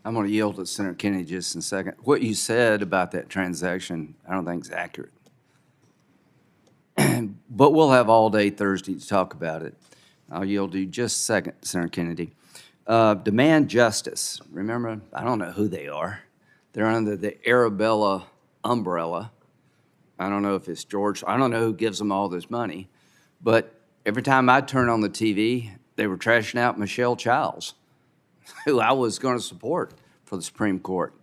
I'm going to yield to Senator Kennedy just in a second. What you said about that transaction, I don't think is accurate. But we'll have all day Thursday to talk about it. I'll yield to you just a second, Senator Kennedy. Demand justice. Remember, I don't know who they are. They're under the Arabella umbrella. I don't know if it's George. I don't know who gives them all this money. But every time I turn on the TV, they were trashing out Michelle Childs, who I was going to support for the Supreme Court.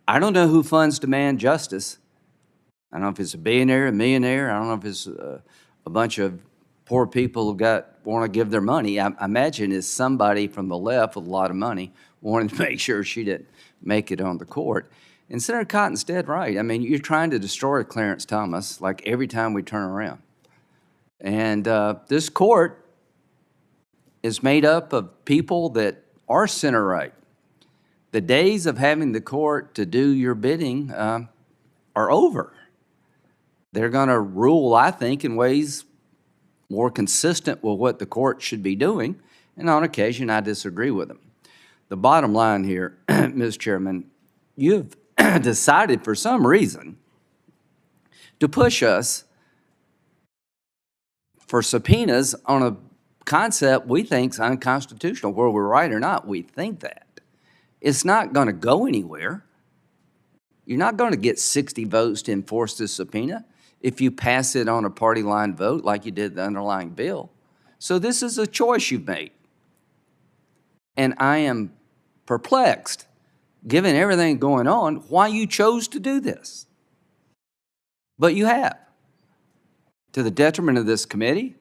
I don't know who funds Demand Justice. I don't know if it's a billionaire, a millionaire. I don't know if it's a bunch of poor people who want to give their money. I imagine it's somebody from the left with a lot of money wanting to make sure she didn't make it on the court. And Senator Cotton's dead right. I mean, you're trying to destroy Clarence Thomas like every time we turn around. And this court is made up of people that are center right. The days of having the court to do your bidding are over. They're going to rule, I think, in ways more consistent with what the court should be doing, and on occasion I disagree with them. The bottom line here, Ms. Chairman, you've decided for some reason to push us for subpoenas on a concept we think is unconstitutional. Whether we're right or not, we think that. It's not going to go anywhere. You're not going to get 60 votes to enforce this subpoena if you pass it on a party line vote like you did the underlying bill. So this is a choice you've made. And I am perplexed, given everything going on, why you chose to do this. But you have, to the detriment of this committee,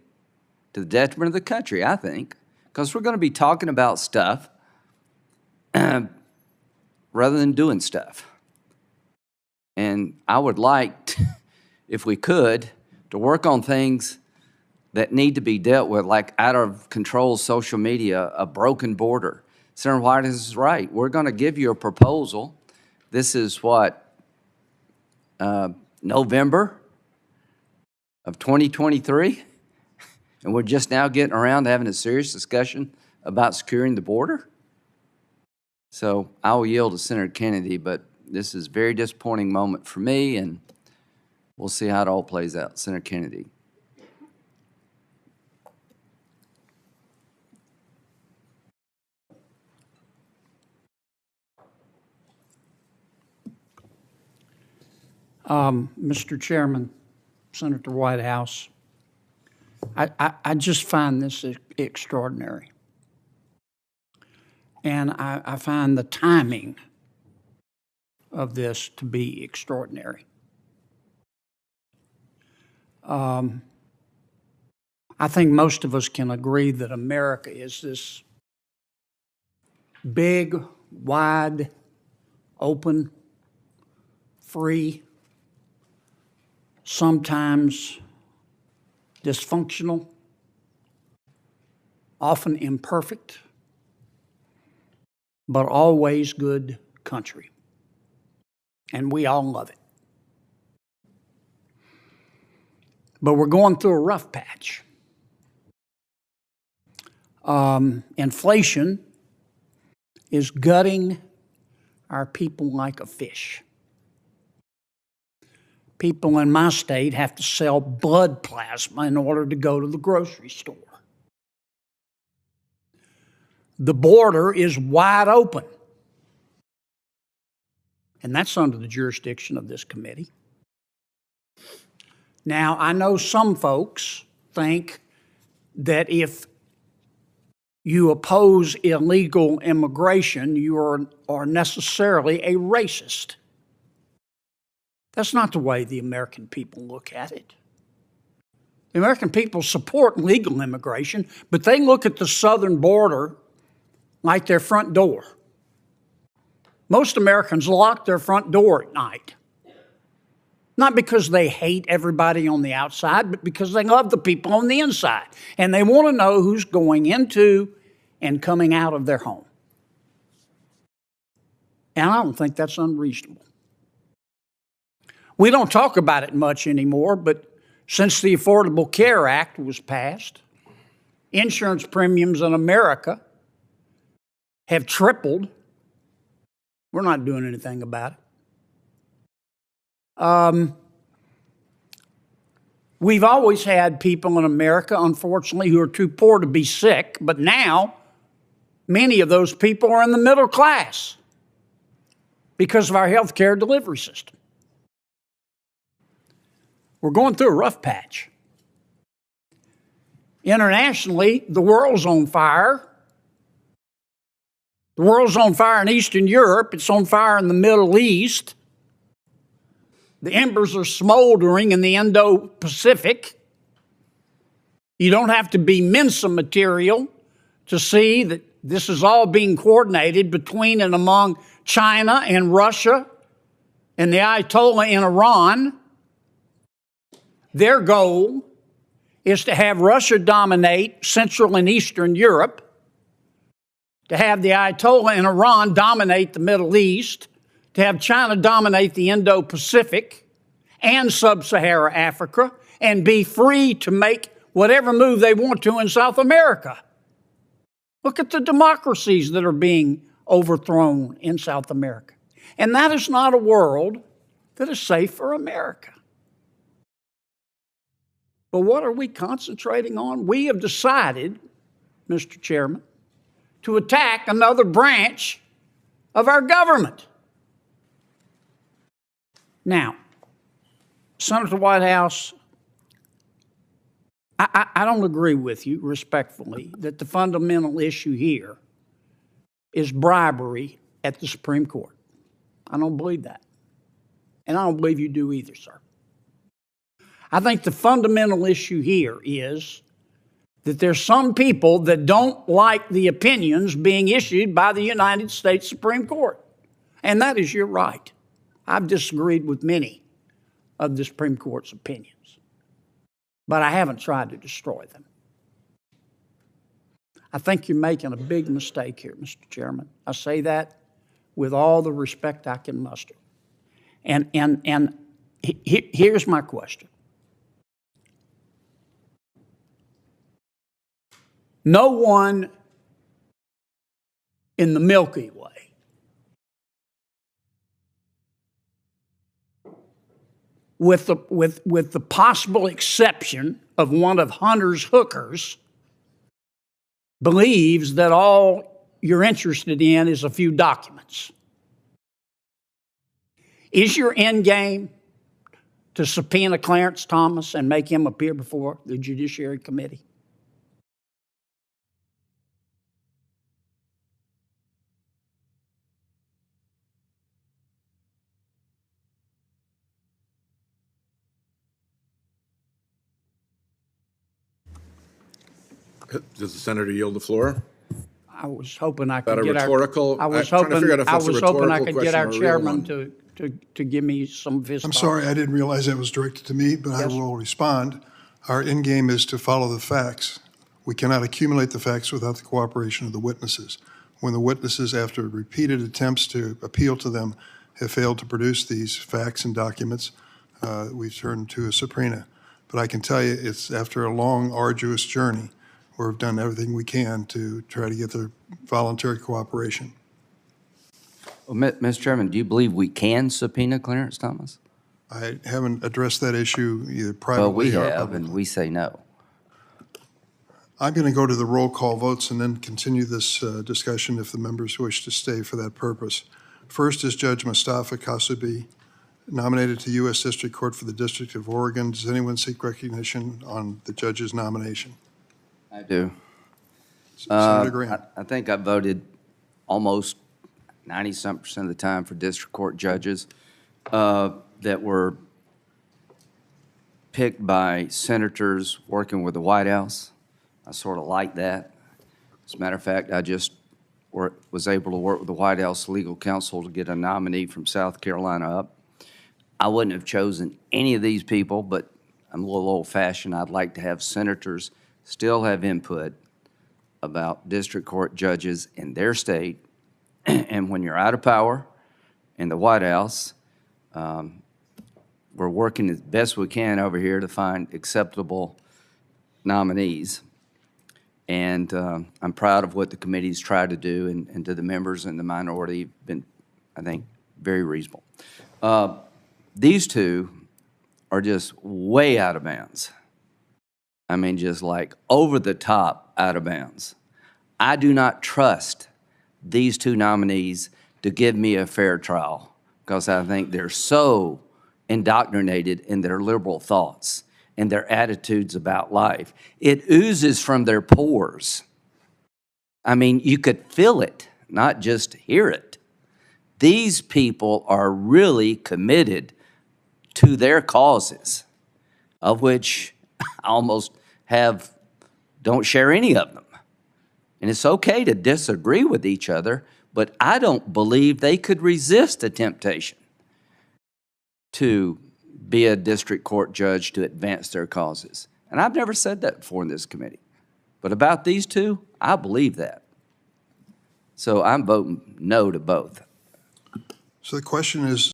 to the detriment of the country, I think, because we're going to be talking about stuff rather than doing stuff. And I would like, if we could, to work on things that need to be dealt with, like out of control social media, a broken border. Senator White is right. We're going to give you a proposal. This is what, November of 2023? And we're just now getting around to having a serious discussion about securing the border? So I will yield to Senator Kennedy, but this is a very disappointing moment for me, and we'll see how it all plays out. Senator Kennedy. Mr. Chairman, Senator Whitehouse, I just find this extraordinary. And I find the timing of this to be extraordinary. I think most of us can agree that America is this big, wide, open, free, sometimes dysfunctional, often imperfect, but always good country. And we all love it. But we're going through a rough patch. Inflation is gutting our people like a fish. People in my state have to sell blood plasma in order to go to the grocery store. The border is wide open. And that's under the jurisdiction of this committee. Now, I know some folks think that if you oppose illegal immigration, you are necessarily a racist. That's not the way the American people look at it. The American people support legal immigration, but they look at the southern border like their front door. Most Americans lock their front door at night. Not because they hate everybody on the outside, but because they love the people on the inside. And they want to know who's going into and coming out of their home. And I don't think that's unreasonable. We don't talk about it much anymore, but since the Affordable Care Act was passed, insurance premiums in America have tripled We're not doing anything about it. We've always had people in America, unfortunately, who are too poor to be sick, but now many of those people are in the middle class because of our health care delivery system. We're going through a rough patch. Internationally, the world's on fire. The world's on fire in Eastern Europe. It's on fire in the Middle East. The embers are smoldering in the Indo-Pacific. You don't have to be Mensa material to see that this is all being coordinated between and among China and Russia and the Ayatollah in Iran. Their goal is to have Russia dominate Central and Eastern Europe, to have the Ayatollah in Iran dominate the Middle East, to have China dominate the Indo-Pacific and Sub-Saharan Africa, and be free to make whatever move they want to in South America. Look at the democracies that are being overthrown in South America. And that is not a world that is safe for America. But what are we concentrating on? We have decided, Mr. Chairman, to attack another branch of our government. Now, Senator Whitehouse, I don't agree with you, respectfully, that the fundamental issue here is bribery at the Supreme Court. I don't believe that. And I don't believe you do either, sir. I think the fundamental issue here is that there's some people that don't like the opinions being issued by the United States Supreme Court. And that is your right. I've disagreed with many of the Supreme Court's opinions, but I haven't tried to destroy them. I think you're making a big mistake here, Mr. Chairman. I say that with all the respect I can muster. And here's my question. No one in the Milky Way with the possible exception of one of Hunter's hookers believes that all you're interested in is a few documents. Is your end game to subpoena Clarence Thomas and make him appear before the Judiciary Committee? Does the senator yield the floor? I was hoping I Is that could a get rhetorical? I was I'm trying to figure out if that's a hoping I rhetorical could get our question or a real chairman one. to give me some of his I'm thoughts. sorry, I didn't realize that was directed to me, but I Yes. will respond. Our end game is to follow the facts. We cannot accumulate the facts without the cooperation of the witnesses. When the witnesses, after repeated attempts to appeal to them, have failed to produce these facts and documents, we've turned to a subpoena. But I can tell you, it's after a long, arduous journey where we've done everything we can to try to get their voluntary cooperation. Well, Mr. Chairman, do you believe we can subpoena Clarence Thomas? I haven't addressed that issue either Well, privately we or have, publicly. and we say no. I'm going to go to the roll call votes and then continue this discussion if the members wish to stay for that purpose. First is Judge Mustafa Kasabi, nominated to U.S. District Court for the District of Oregon. Does anyone seek recognition on the judge's nomination? I do. Senator Grant. I think I voted almost 90-some% of the time for district court judges that were picked by senators working with the White House. I sort of like that. As a matter of fact, I just was able to work with the White House legal counsel to get a nominee from South Carolina up. I wouldn't have chosen any of these people, but I'm a little old-fashioned. I'd like to have senators still have input about district court judges in their state. And when you're out of power in the White House, we're working as best we can over here to find acceptable nominees. And I'm proud of what the committee's tried to do, and to the members in the minority been I think very reasonable. These two are just way out of bounds. I mean, just like over the top out of bounds. I do not trust these two nominees to give me a fair trial because I think they're so indoctrinated in their liberal thoughts and their attitudes about life. It oozes from their pores. I mean, you could feel it, not just hear it. These people are really committed to their causes, of which I almost don't share any of them. And it's okay to disagree with each other, but I don't believe they could resist the temptation to be a district court judge to advance their causes. And I've never said that before in this committee. But about these two, I believe that. So I'm voting no to both. So the question is,